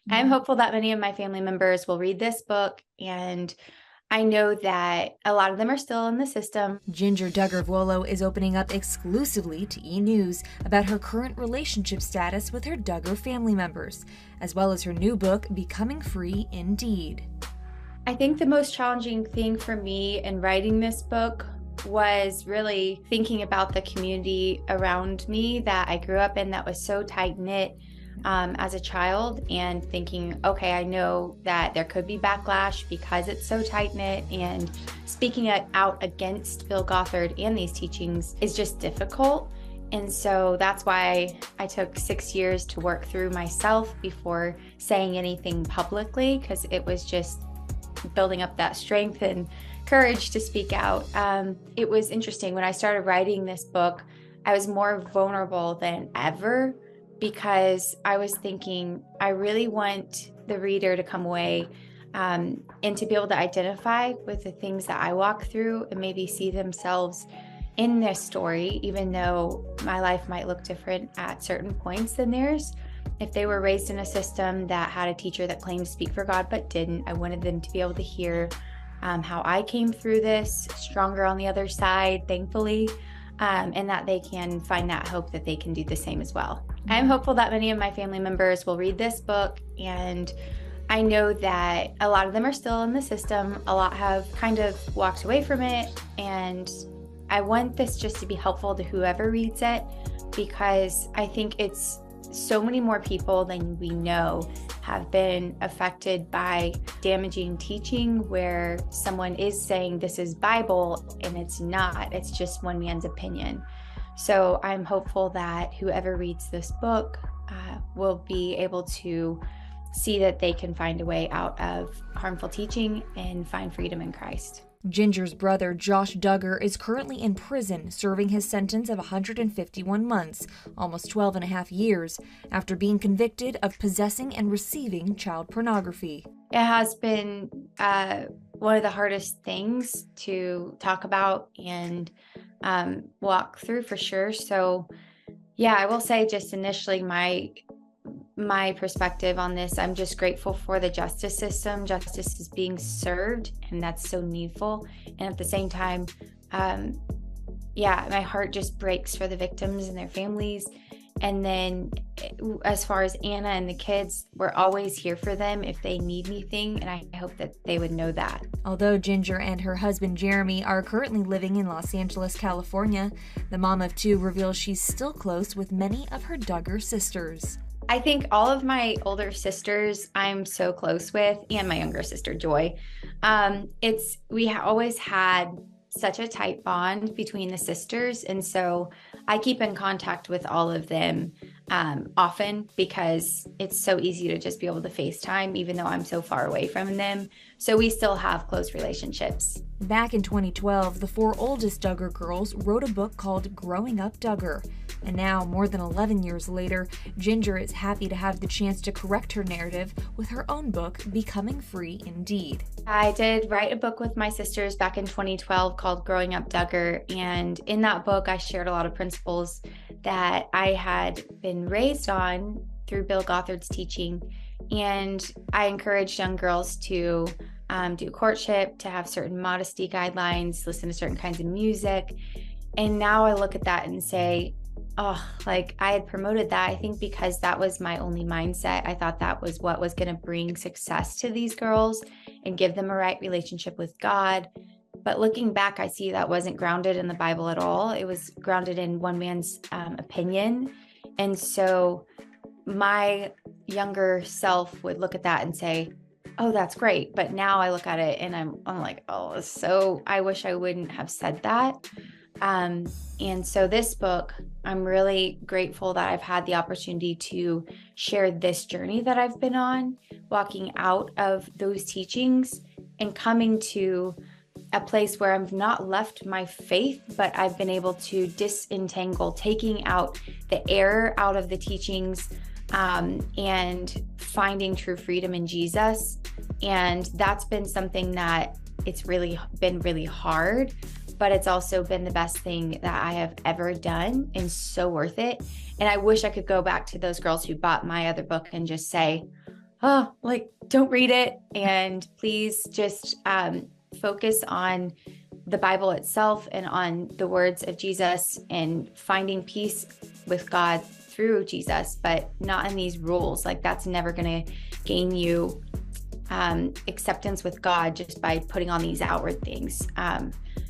I'm hopeful that many of my family members will read this book, and I know that a lot of them are still in the system. Jinger Duggar Vuolo is opening up exclusively to E! News about her current relationship status with her Duggar family members, as well as her new book, Becoming Free Indeed. I think the most challenging thing for me in writing this book was really thinking about the community around me that I grew up in that was so tight-knit as a child, and thinking, okay, I know that there could be backlash because it's so tight-knit, and speaking it out against Bill Gothard and these teachings is just difficult. And so that's why I took 6 years to work through myself before saying anything publicly, because it was just building up that strength and courage to speak out. It was interesting when I started writing this book, I was more vulnerable than ever, because I was thinking, I really want the reader to come away and to be able to identify with the things that I walk through and maybe see themselves in this story, even though my life might look different at certain points than theirs. If they were raised in a system that had a teacher that claimed to speak for God but didn't, I wanted them to be able to hear how I came through this, stronger on the other side, thankfully, and that they can find that hope that they can do the same as well. I'm hopeful that many of my family members will read this book, and I know that a lot of them are still in the system. A lot have kind of walked away from it, and I want this just to be helpful to whoever reads it, because I think it's so many more people than we know have been affected by damaging teaching where someone is saying this is Bible and it's not, it's just one man's opinion. So I'm hopeful that whoever reads this book will be able to see that they can find a way out of harmful teaching and find freedom in Christ. Ginger's brother, Josh Duggar, is currently in prison serving his sentence of 151 months, almost 12 and a half years, after being convicted of possessing and receiving child pornography. It has been one of the hardest things to talk about and walk through, for sure. So yeah, I will say just initially my perspective on this, I'm just grateful for the justice system. Justice is being served, and that's so needful. And at the same time, my heart just breaks for the victims and their families. And then as far as Anna and the kids, we're always here for them if they need anything, and I hope that they would know that. Although Jinger and her husband Jeremy are currently living in Los Angeles, California, the mom of two reveals she's still close with many of her Duggar sisters. I think all of my older sisters I'm so close with, and my younger sister Joy. We always had such a tight bond between the sisters, and so I keep in contact with all of them often, because it's so easy to just be able to FaceTime even though I'm so far away from them. So we still have close relationships. Back in 2012, the four oldest Duggar girls wrote a book called Growing Up Duggar. And now, more than 11 years later, Jinger is happy to have the chance to correct her narrative with her own book, Becoming Free Indeed. I did write a book with my sisters back in 2012 called Growing Up Duggar, and in that book I shared a lot of principles that I had been raised on through Bill Gothard's teaching, and I encouraged young girls to do courtship, to have certain modesty guidelines, listen to certain kinds of music. And now I look at that and say, oh, like I had promoted that, I think, because that was my only mindset. I thought that was what was going to bring success to these girls and give them a right relationship with God. But looking back, I see that wasn't grounded in the Bible at all. It was grounded in one man's opinion. And so my younger self would look at that and say, oh, that's great. But now I look at it and I'm like, oh, so I wish I wouldn't have said that. And so this book, I'm really grateful that I've had the opportunity to share this journey that I've been on, walking out of those teachings and coming to a place where I've not left my faith, but I've been able to disentangle, taking out the error out of the teachings, and finding true freedom in Jesus. And that's been something that it's really been really hard, but it's also been the best thing that I have ever done and so worth it. And I wish I could go back to those girls who bought my other book and just say, oh, like, don't read it. And please just focus on the Bible itself and on the words of Jesus and finding peace with God through Jesus, but not in these rules. Like, that's never going to gain you acceptance with God just by putting on these outward things.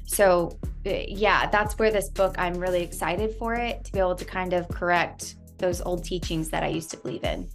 So yeah, that's where this book, I'm really excited for it to be able to kind of correct those old teachings that I used to believe in.